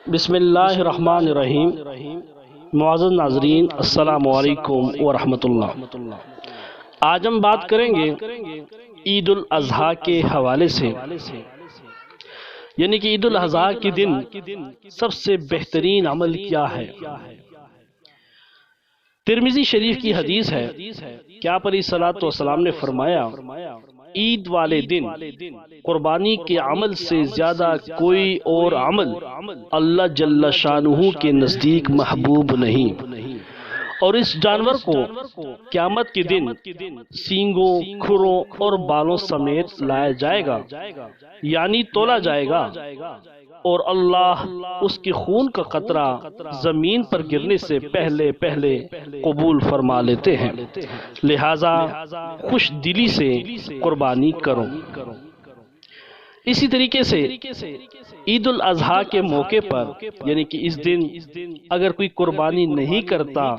بسم اللہ الرحمن الرحیم۔ معزز ناظرین، السلام علیکم ورحمۃ اللہ۔ آج ہم بات کریں گے عید الاضحیٰ کے حوالے سے، یعنی کہ عید الاضحیٰ کے دن سب سے بہترین عمل کیا ہے۔ ترمذی شریف کی حدیث ہے کہ آپ علیہ الصلوۃ والسلام نے فرمایا، عید والے دن قربانی کے عمل سے زیادہ کوئی اور عمل اللہ جل شانہ کے نزدیک محبوب نہیں، اور اس جانور کو قیامت کے دن سینگوں، کھروں اور بالوں سمیت لایا جائے گا، یعنی تولا جائے گا، اور اللہ اس کے خون کا قطرہ زمین پر گرنے سے پہلے قبول فرما لیتے ہیں، لہذا خوش دلی سے قربانی کرو۔ اسی طریقے سے عید الاضحیٰ کے موقع پر، یعنی کہ اس دن اگر کوئی قربانی نہیں کرتا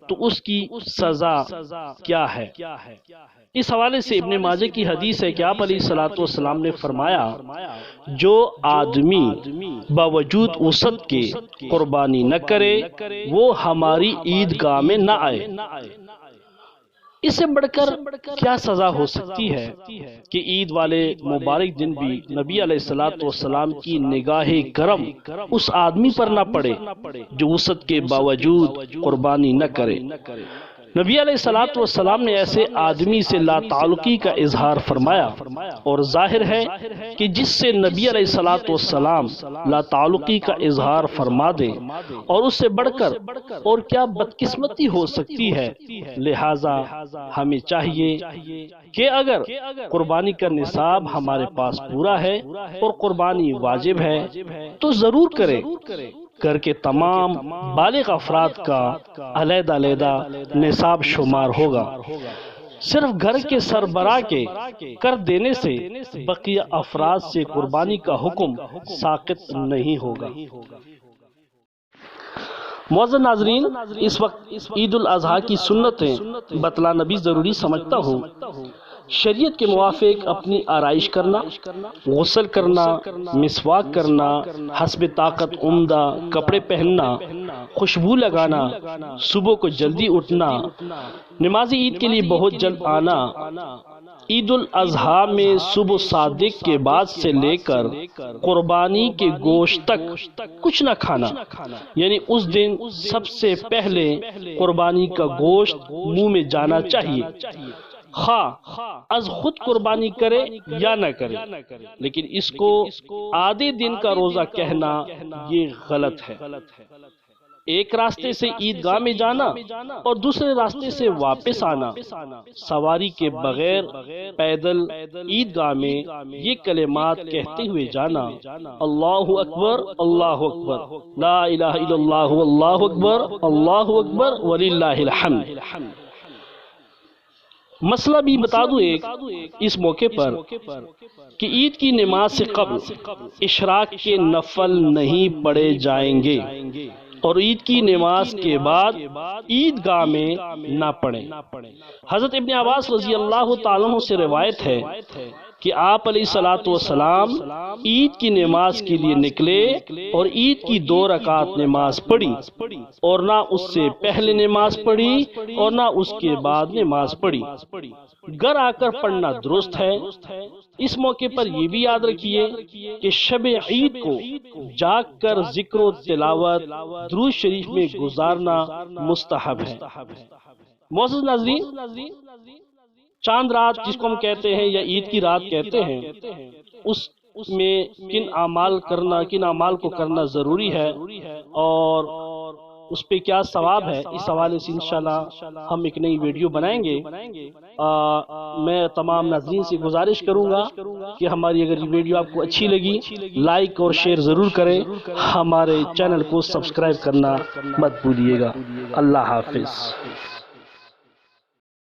تو اس کی سزا کیا ہے۔ اس حوالے سے ابن ماجہ کی حدیث ہے کہ آپ علیہ الصلوۃ والسلام نے فرمایا، جو آدمی باوجود وسعت کے قربانی نہ کرے وہ ہماری عیدگاہ میں نہ آئے۔ اس سے بڑھ کر کیا سزا ہو سکتی ہے کہ عید والے مبارک دن بھی نبی علیہ الصلوۃ والسلام کی نگاہ کرم اس آدمی پر نہ پڑے جو وسعت کے باوجود قربانی نہ کرے۔ نبی علیہ الصلوۃ والسلام نے ایسے آدمی سے لا تعلقی کا اظہار فرمایا، اور ظاہر ہے کہ جس سے نبی علیہ الصلوۃ والسلام لا تعلقی کا اظہار فرما دیں اور اس سے بڑھ کر اور کیا بدقسمتی ہو سکتی ہے۔ لہٰذا ہمیں چاہیے کہ اگر قربانی کا نصاب ہمارے پاس پورا ہے اور قربانی واجب ہے تو ضرور کریں۔ گھر کے تمام بالغ افراد کا علیحدہ نصاب شمار ہوگا۔ صرف گھر کے سربراہ کے کر دینے سے بقیہ افراد سے قربانی کا حکم ساقط نہیں ہوگا۔ معزز ناظرین، اس وقت عید الاضحیٰ کی سنتیں بتلانا بھی ضروری سمجھتا ہوں۔ شریعت کے موافق اپنی آرائش کرنا، غسل کرنا، مسواک کرنا، حسب طاقت عمدہ کپڑے پہننا، خوشبو لگانا، صبح کو جلدی اٹھنا، نماز عید کے لیے بہت جلد آنا، عید الاضحیٰ میں صبح صادق کے بعد سے لے کر قربانی کے گوشت تک کچھ نہ کھانا، یعنی اس دن سب سے پہلے قربانی کا گوشت منہ میں جانا چاہیے، خواہ از خود قربانی کرے یا نہ کرے، لیکن اس کو آدھے دن کا روزہ کہنا یہ غلط ہے۔ ایک راستے سے عیدگاہ میں جانا اور دوسرے راستے سے واپس آنا، سواری کے بغیر پیدل عیدگاہ میں یہ کلمات کہتے ہوئے جانا، اللہ اکبر اللہ اکبر، لا الہ الا اللہ واللہ اکبر، اللہ اکبر وللہ الحمد۔ مسئلہ بھی بتا دوں ایک اس موقع پر کہ عید کی نماز سے قبل اشراق کے نفل نہیں پڑھے جائیں گے، اور عید کی نماز کے بعد عیدگاہ میں نہ پڑھیں۔ حضرت ابن عباس رضی اللہ تعالیٰ عنہ سے روایت ہے کہ آپ علیہ الصلوۃ والسلام عید کی نماز کے لیے نکلے اور عید کی 2 رکعت نماز پڑھی، اور نہ اس سے پہلے نماز پڑھی اور نہ اس کے بعد نماز پڑھی۔ گھر آ کر پڑھنا درست ہے۔ اس موقع پر یہ بھی یاد رکھیے کہ شب عید کو جاگ کر ذکر و تلاوت درود شریف میں گزارنا مستحب ہے۔ معزز ناظرین، چاند رات جس کو ہم کہتے ہیں یا عید کی رات کہتے ہیں، اس میں کن اعمال کو کرنا ضروری ہے اور اس پہ کیا ثواب ہے، اس حوالے سے انشاءاللہ ہم ایک نئی ویڈیو بنائیں گے۔ میں تمام ناظرین سے گزارش کروں گا کہ ہماری اگر یہ ویڈیو آپ کو اچھی لگی لائک اور شیئر ضرور کریں، ہمارے چینل کو سبسکرائب کرنا مت بھولیے گا۔ اللہ حافظ۔